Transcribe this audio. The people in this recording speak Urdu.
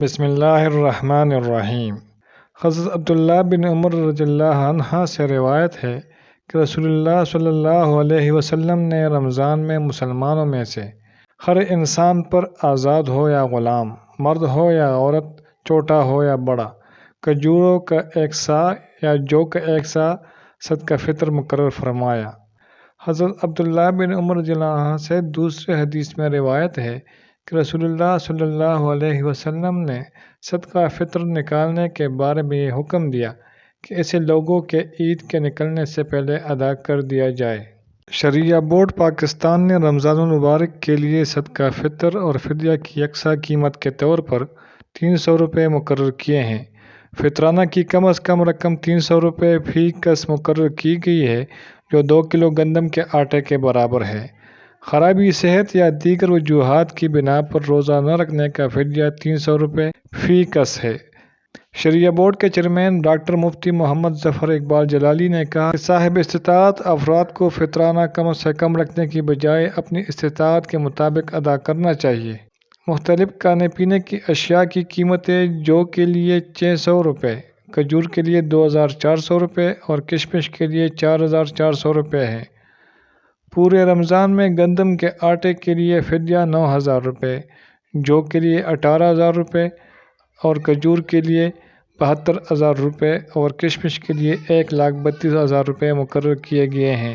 بسم اللہ الرحمن الرحیم۔ حضرت عبداللہ بن عمر رضی اللہ عنہ سے روایت ہے کہ رسول اللہ صلی اللہ علیہ وسلم نے رمضان میں مسلمانوں میں سے ہر انسان پر آزاد ہو یا غلام، مرد ہو یا عورت، چھوٹا ہو یا بڑا، کھجوروں کا 1 سا یا جو کا 1 سا صدقہ فطر مقرر فرمایا۔ حضرت عبداللہ بن عمر رضی اللہ عنہ سے دوسرے حدیث میں روایت ہے کہ رسول اللہ صلی اللہ علیہ وسلم نے صدقہ فطر نکالنے کے بارے میں یہ حکم دیا کہ اسے لوگوں کے عید کے نکلنے سے پہلے ادا کر دیا جائے۔ شرعیہ بورڈ پاکستان نے رمضان المبارک کے لیے صدقہ فطر اور فدیہ کی یکساں قیمت کے طور پر 300 روپے مقرر کیے ہیں۔ فطرانہ کی کم از کم رقم 300 روپے فی کس مقرر کی گئی ہے، جو 2 کلو گندم کے آٹے کے برابر ہے۔ خرابی صحت یا دیگر وجوہات کی بنا پر روزہ نہ رکھنے کا فدیہ 300 روپے فی کس ہے۔ شرعیہ بورڈ کے چیئرمین ڈاکٹر مفتی محمد ظفر اقبال جلالی نے کہا کہ صاحب استطاعت افراد کو فطرانہ کم سے کم رکھنے کی بجائے اپنی استطاعت کے مطابق ادا کرنا چاہیے۔ مختلف کھانے پینے کی اشیاء کی قیمتیں جو کے لیے 600 روپے، کھجور کے لیے 2400 روپے اور کشمش کے لیے 4400 روپے ہیں۔ پورے رمضان میں گندم کے آٹے کے لیے فدیہ 9000 روپے، جو کے لیے 18000 روپے اور کھجور کے لیے 72000 روپے اور کشمش کے لیے 1,32,000 روپے مقرر کیے گئے ہیں۔